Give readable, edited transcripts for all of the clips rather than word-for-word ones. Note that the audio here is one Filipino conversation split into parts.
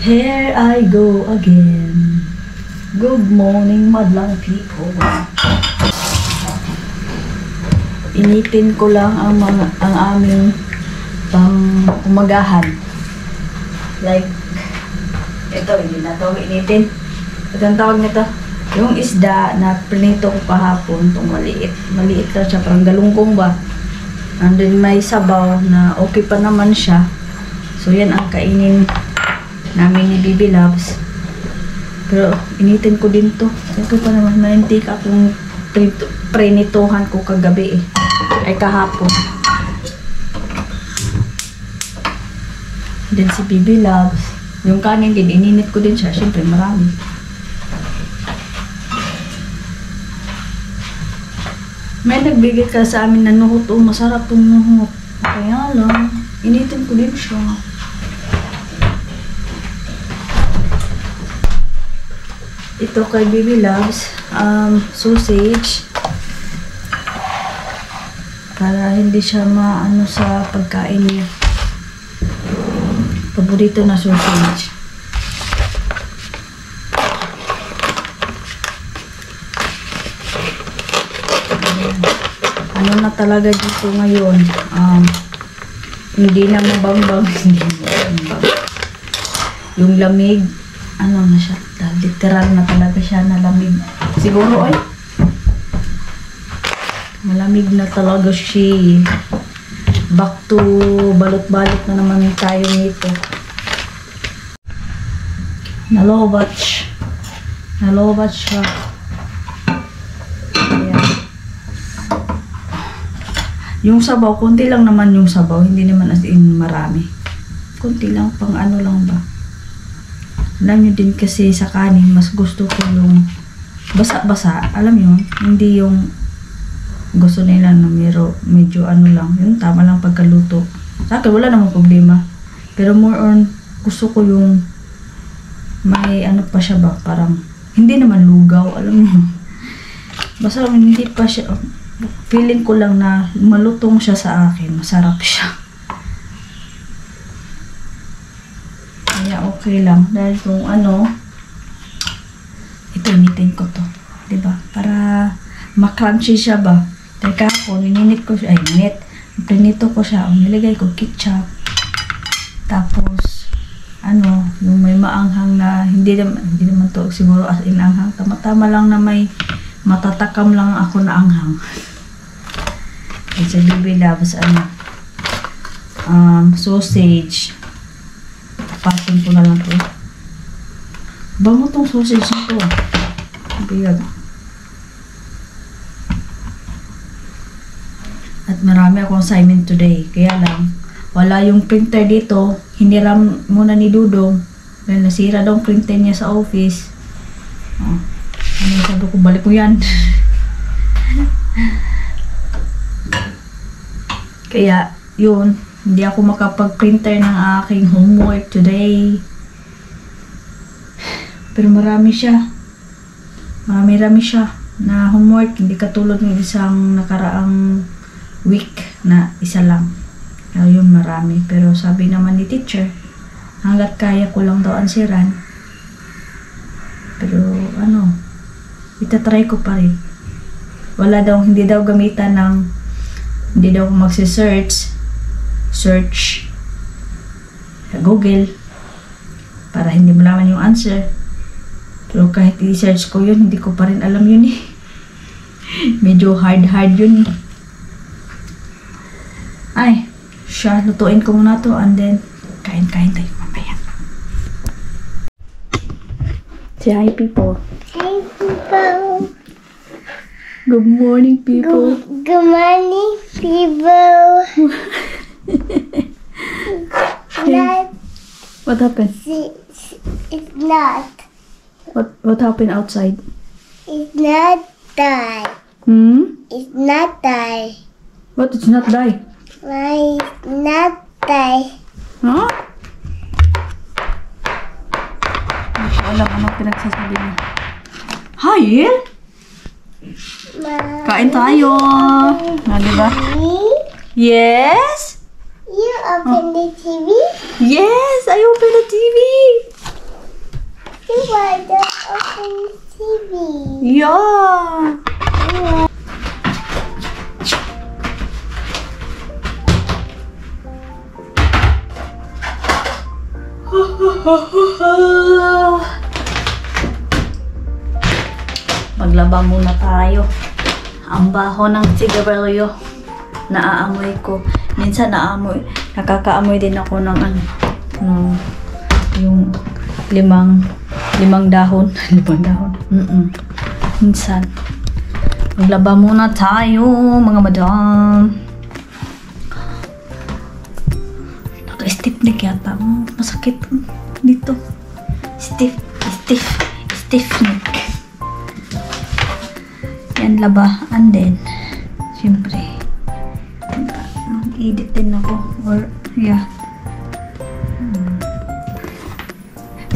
Here I go again. Good morning, madlang people. Initin ko lang ang aming umagahan. Like, ito, hindi na ito initin. Ito ang tawag nito. Yung isda na prinito ko kahapon, itong maliit. Maliit lang siya, parang galungkong ba. And then may sabaw na okay pa naman siya. So yan ang kainin namin ni Bibi Loves. Pero initin ko din to. Okay pa naman, manintika akong prinituhan ko kagabi eh. Ay kahapon. Then si Bibi Loves. Yung kanin din, ininit ko din siya. Siyempre marami. May nagbigay ka sa amin na nuhot. Oh, masarap yung nuhot. Kaya lang, initin ko din siya. Ito kay Bibi Loves, sausage. Para hindi siya maano sa pagkain niya. Paborito na sausage. Ano na talaga dito ngayon? Hindi na mabangbang. Yung lamig, ano na siya? Literal na talaga siya na lamig. Siguro ay malamig na talaga siya. Back to balot-balot na naman tayo nito. Nalobat siya. Ayan. Yung sabaw, konti lang naman yung sabaw. Hindi naman as in marami. Konti lang, pang ano lang ba. Alam nyo din kasi sa kanin, mas gusto ko yung basa-basa. Alam nyo, hindi yung gusto nila na medyo ano lang. Yung tama lang pagkaluto. Sa akin, wala namang problema. Pero more on, gusto ko yung may ano pa siya ba, parang hindi naman lugaw. Alam nyo, basta hindi pa siya, feeling ko lang na malutong siya sa akin. Masarap siya. Kaya okay lang. Dahil kung ano, ito initin ko to. Diba? Para makrunchy siya ba? Dahil kahapon, ininit ko siya. Ay, pinito ko siya. Nilagay ko ketchup. Tapos, ano, yung may maanghang na, hindi naman to siguro as in anghang. Tama-tama lang na may matatakam lang ako na anghang. At sa Bibi Loves, ano, sausage. Patin ko na lang to. Bango tong sausage na to. Biyag. At marami akong assignment today. Kaya lang, wala yung printer dito. Hiniram muna ni Dudong. Dahil nasira daw ang printer niya sa office. Oh. Ano sabi ko, balik ko yan. Kaya, yun. Hindi ako makapag-printer ng aking homework today. Pero marami siya. Marami siya na homework. Hindi katulad ng isang nakaraang week na isa lang. Kaya yun marami. Pero sabi naman ni teacher, hanggat kaya ko lang daw ansiran. Pero ano, itatry ko pa rin. Wala daw, hindi daw gamitan ng, hindi daw magsi-search sa Google para hindi malaman yung answer. Pero kahit i-search ko yun, hindi ko pa rin alam yun eh. Medyo hard yun eh. Ay, siya, lutuin ko muna to and then kain tayo mamaya. Say hi people. Hi people. Good morning people. Good morning people. Not, What happened? it's not. What happened outside? It's not die. It's not die. What? It's not die. Why it's not die? Huh? Alam ano pinagsasabi niya. Hi! Kain tayo! Diba? Yes? You open the TV? Yes, I open the TV. You want to open TV. Yeah. Maglaba muna tayo. Ang baho ng sigarilyo. Naaamoy ko. Minsan nakakaamoy din ako ng yung limang dahon. Limang dahon. Minsan. Maglaba muna tayo, mga madam. Naka-stiff neck yata. Masakit dito. Stiff neck. Yan, laba. And then, syempre, mag-edit din ako. Or, yeah.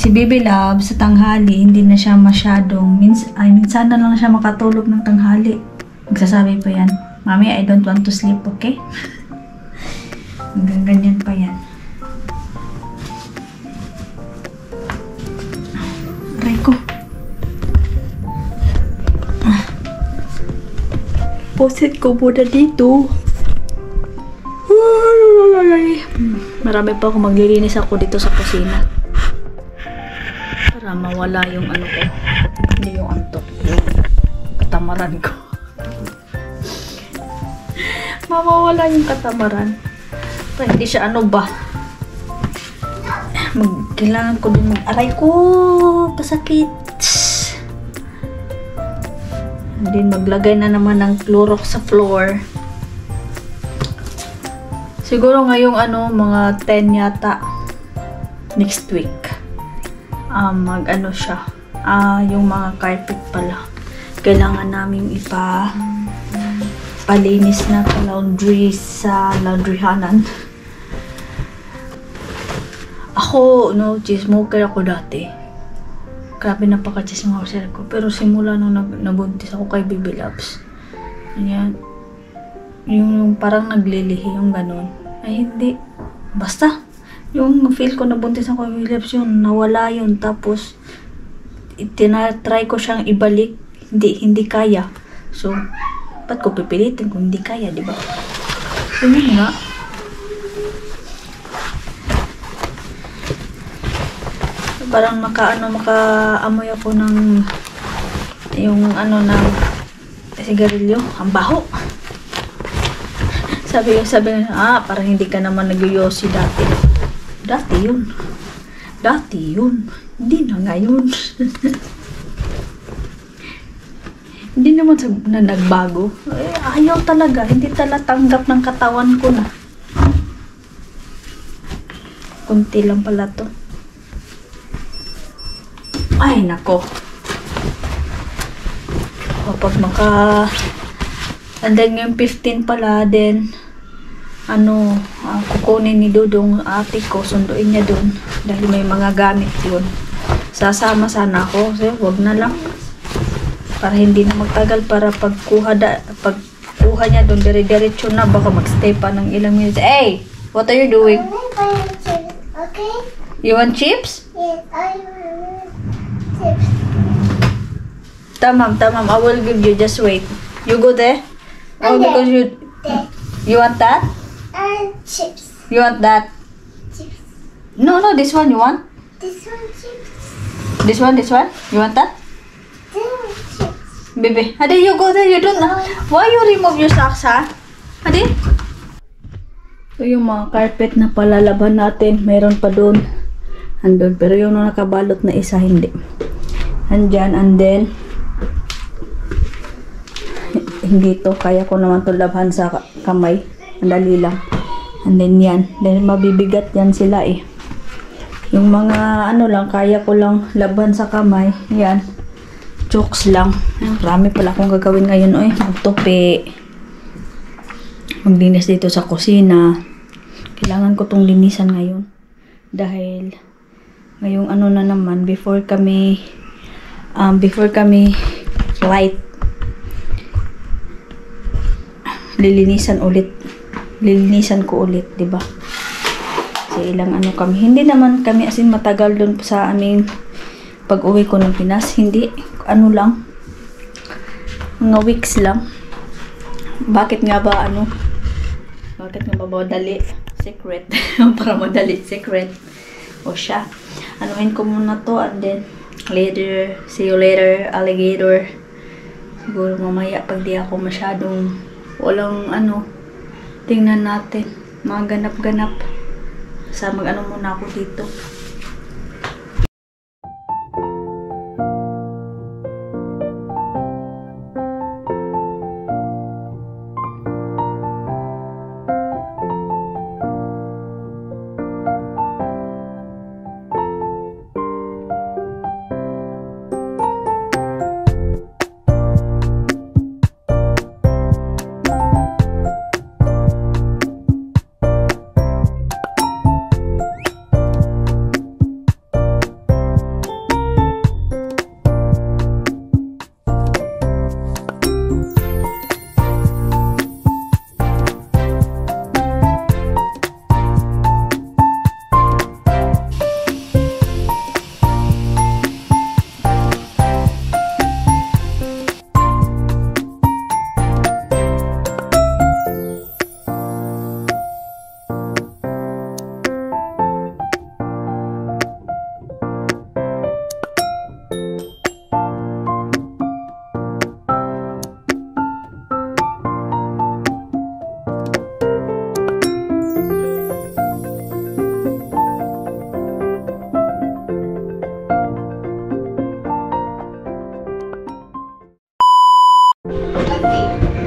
Si Baby Love, sa tanghali, hindi na siya masyadong, minsan na lang siya makatulog ng tanghali. Magsasabi pa yan, Mami, I don't want to sleep, okay? Hanggang ganyan pa yan. Aray ko. Posit ko muna dito. Marami pa ako maglilinis ako dito sa kusina. Para mawala yung ano ko. Hindi yung antok. Yung katamaran ko. Mawawala yung katamaran. Para hindi siya ano ba. Kailangan ko din aray ko. Pasakit. And then maglagay na naman ng Clorox sa floor. Siguro ngayong mga 10 yata. Next week. Mag-ano siya. Yung mga carpet pala. Kailangan namin palinis na laundry sa laundryhanan. Ako, chismoker ako dati. Grabe napaka-chismoker ko. Pero simula nung nabuntis ako kay Baby Loves. Ayan. Yung parang naglilihi, yung ganun. Ay, hindi. Basta. Yung feel ko nabuntis ako kay Baby Loves, yun, nawala yun. Tapos, tinatry ko siyang ibalik. Hindi kaya. So, ba't ko pipilitin kung hindi kaya, di ba? So, yun nga. Parang makaamoy ako ng yung ng sigarilyo. Ang baho. Sabi nga, parang hindi ka naman nag-yosi dati. Dati yun. Hindi na ngayon. Hindi naman na nagbago. Ayaw talaga. Hindi talaga tanggap ng katawan ko na. Kunti lang pala to. Ay, nako. Kapag and then yung 15 pala, then, kukunin ni Dudong ate ko, sunduin niya dun. Dahil may mga gamit yun. Sasama sana ako. So, wag na lang. Para hindi na magtagal, para pagkuha niya dun, dire-diretso na, baka magstay pa ng ilang minutes. Hey! What are you doing? Okay? You want chips? Yes, I want chips. Tamam, I will give you. Just wait. You go there? Oh, Okay. because you want that? And chips. You want that? Chips. No, this one you want? This one chips. This one? You want that? This one chips. Baby, Adi, you go there. You don't. Why you remove your socks, ha? Adi? So, yung mga carpet na palalaban natin, meron pa doon. Andun. Pero yung nakabalot na isa, hindi. Andyan, and then, hindi to. Kaya ko naman to labhan sa kamay. Ang dali lang. And then yan. Then mabibigat yan sila eh. Yung mga lang, kaya ko lang laban sa kamay. Yan. Jokes lang. Marami pala akong gagawin ngayon. Oy, magtupi. Maglinis dito sa kusina. Kailangan ko tong linisan ngayon. Dahil ngayong na naman, before kami flight, lilinisan ko ulit, diba? Kasi ilang kami, hindi naman kami as in matagal doon sa aming pag uwi ko ng Pinas. Hindi, ano lang, mga weeks lang. Bakit nga ba madali? Secret. Para madali, secret. O siya. Anuhin ko muna to and then later, see you later, alligator. Siguro mamaya pag di ako masyadong walang tingnan natin. Mga ganap-ganap. Sa mag-ano muna ako dito.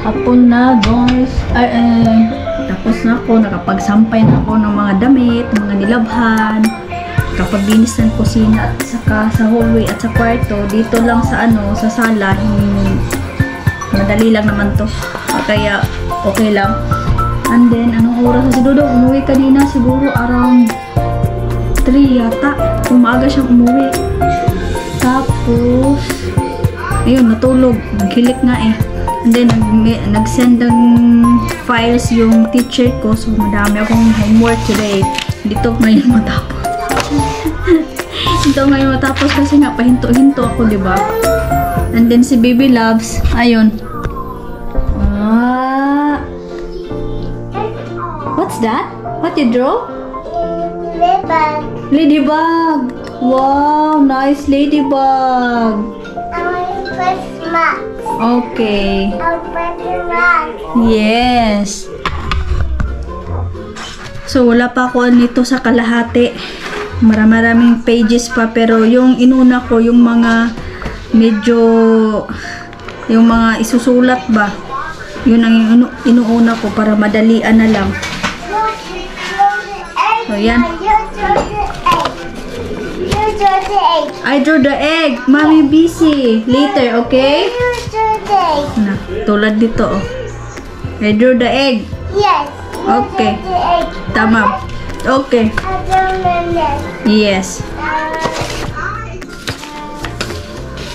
Hapon na guys. Tapos na ako, nakapagsampay na ako ng mga damit, mga nilabhan. Kapag-linis ng kusina at saka sa hallway at sa kwarto, dito lang sa sa sala, madali lang naman to. Kaya okay lang. And then, anong oras na si Dudong? Umuwi kanina siguro around 3 yata. Umaga siyang umuwi. Tapos, ayun, natulog. Naghilik nga eh. And then, nag-send ng files yung teacher ko. So, madami akong homework today. Dito ngayon matapos. Dito ngayon matapos kasi nga pahinto-hinto ako, diba? And then, si Baby Loves, ayun. What's that? What you draw? Ladybug. Ladybug! Wow, nice ladybug! I want Christmas. Okay. I'll put it on. Yes. So, wala pa ako nito sa kalahati. Maraming pages pa. Pero yung inuna ko, yung mga medyo, yung mga isusulat ba, yun ang inuuna ko para madalian na lang. So, yan. I drew the egg. Mommy busy. Later, okay? Na, tulad dito, oh. I drew the egg. Yes. Okay. Tama. Okay. Yes.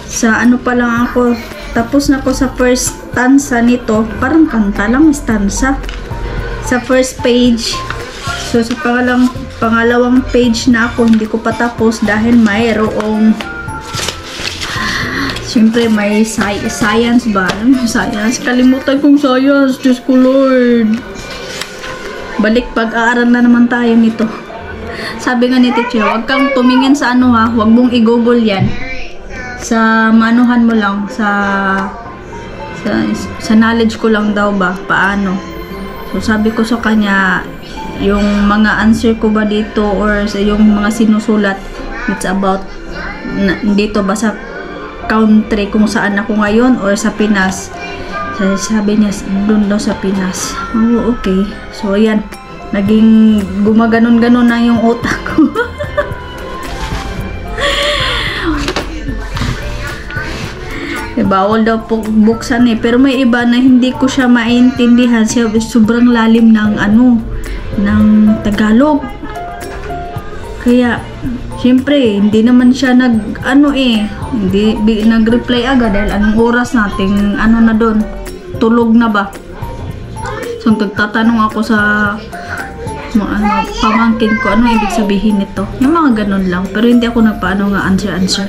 Sa ano pa lang ako, tapos na ako sa first stanza nito. Parang kanta lang, stanza. Sa first page. So, sa pangalawang page na ako, hindi ko pa tapos dahil mayroong siyempre may science ba? Science. Kalimutan kong science. Diyos ko Lord. Balik pag-aaral na naman tayo nito. Sabi nga ni teacher, huwag kang tumingin sa huwag mong i-google yan. Sa manuhan mo lang, sa knowledge ko lang daw ba, paano. So sabi ko sa kanya, yung mga answer ko ba dito or sa yung mga sinusulat, it's about dito ba sa country kung saan ako ngayon or sa Pinas. Sabi niya, doon daw sa Pinas. Oh, okay. So, ayan. Naging gumaganon-ganon na yung utak ko. Bawal daw po buksan eh. Pero may iba na hindi ko siya maintindihan. Sobrang lalim ng ng Tagalog. Kaya, siyempre, hindi naman siya hindi nag-reply agad dahil anong oras nating na doon, tulog na ba? So, nagtatanong ako sa pamangkin ko, ano ibig sabihin nito? Yung mga ganun lang, pero hindi ako nagpaano nga answer.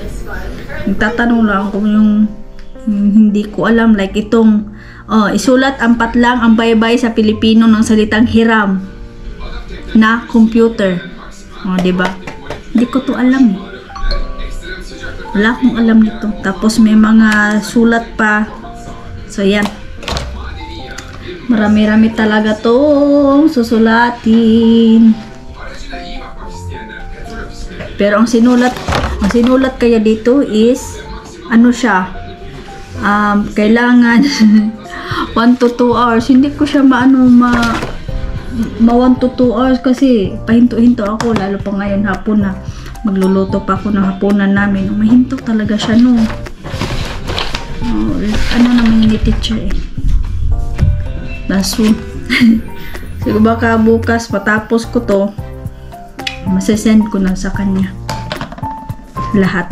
Nagtatanong lang kung yung hindi ko alam. Like itong, isulat ang patlang ang baybay sa Pilipino ng salitang hiram na computer. Diba? Hindi ko to alam eh. Wala akong alam nito. Tapos may mga sulat pa. So yan. Marami-rami talaga tong susulatin. Pero ang sinulat kaya dito is ano siya? Kailangan 1 to 2 hours. Hindi ko siya ma 1 to 2 hours kasi pahinto-hinto ako, lalo pa ngayon hapon na. Magluluto pa ako ng hapunan namin. Mahinto talaga siya no. Ano naman yung teacher eh. Naso. Siguro baka bukas patapos ko to, masasend ko na sa kanya lahat.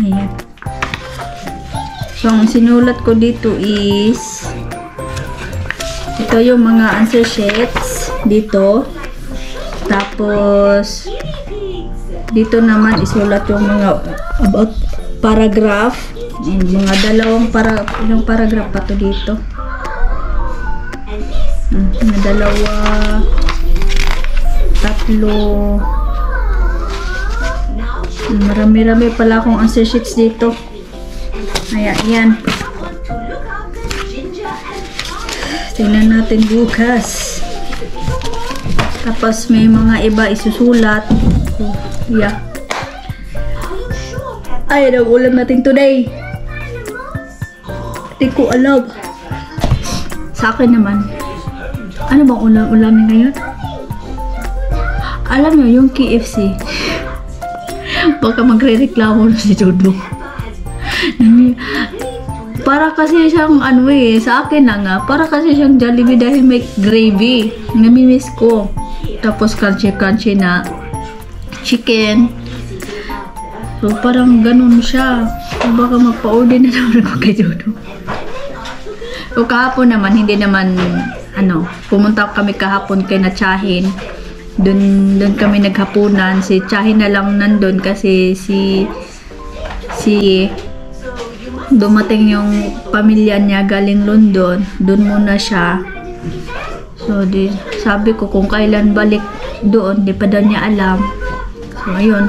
Ayan. So, ang sinulat ko dito is ito yung mga answer sheets dito. Tapos dito naman isulat yung mga about paragraph. Mga dalawang yung paragraph pa to dito. Mga dalawa, tatlo. Marami-rami pala akong answer sheets dito. Ayan. Tingnan natin bukas. Tapos may mga iba isusulat. Yeah. Ay, ulam natin today. Hindi ko alam. Sa akin naman. Ano bang ulamin ngayon? Alam nyo, yung KFC. Baka magre-reklamo na si Dodo. Para kasi siyang sa akin na nga, para kasi siyang Jollibee dahil may gravy. Namimiss ko. Tapos crunchy na chicken. So parang ganun siya. So, baka magpa-order na naman ako kay Dodo. So kahapon naman, hindi naman pumunta kami kahapon kay na Chahin. Doon kami naghapunan. Si Chahin na lang nandun kasi si dumating yung pamilya niya galing London. Doon muna siya. So sabi ko kung kailan balik doon, di pa daw niya alam. So ayun.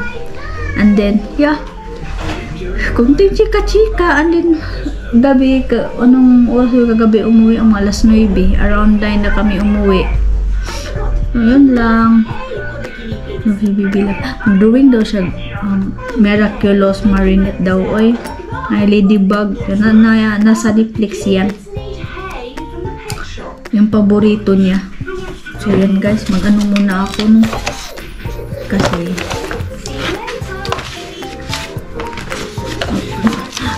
And then kunting chika-chika. And then gabi, anong oras yung kagabi umuwi? Ang alas 9. Around 9 na kami umuwi. Yun lang. Doing daw siya miraculous marinette daw. Oy, ay ladybug. Nasa Netflix yan. Yung paborito niya. So yan guys, mag-ano muna ako no. Kasi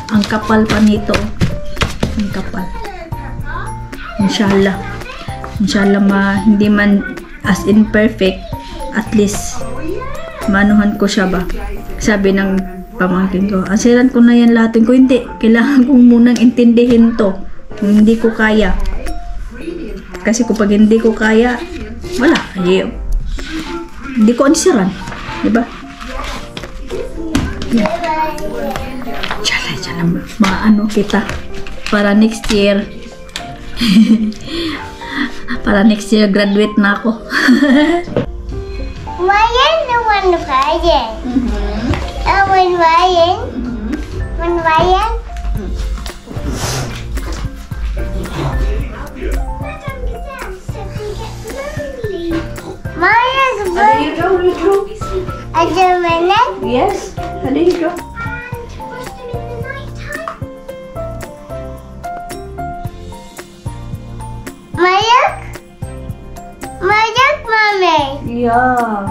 ang kapal pa nito. Ang kapal. Inshallah. Hindi man as in perfect, at least manuhan ko siya ba. Sabi ng pamangkin ko, asiran ko na yan lahatin ko. Hindi, kailangan kong munang intindihin to. Kung hindi ko kaya. Kasi kapag hindi ko kaya, wala. Hindi ko ansiran. Diba? Yan. Tsala, maano kita. Para next year. Para next year, graduate na ako. Ryan, the one Ryan. One Ryan. One Ryan. Maya's There you go. a German. Yes, there you go. Mayak, mommy. Yeah.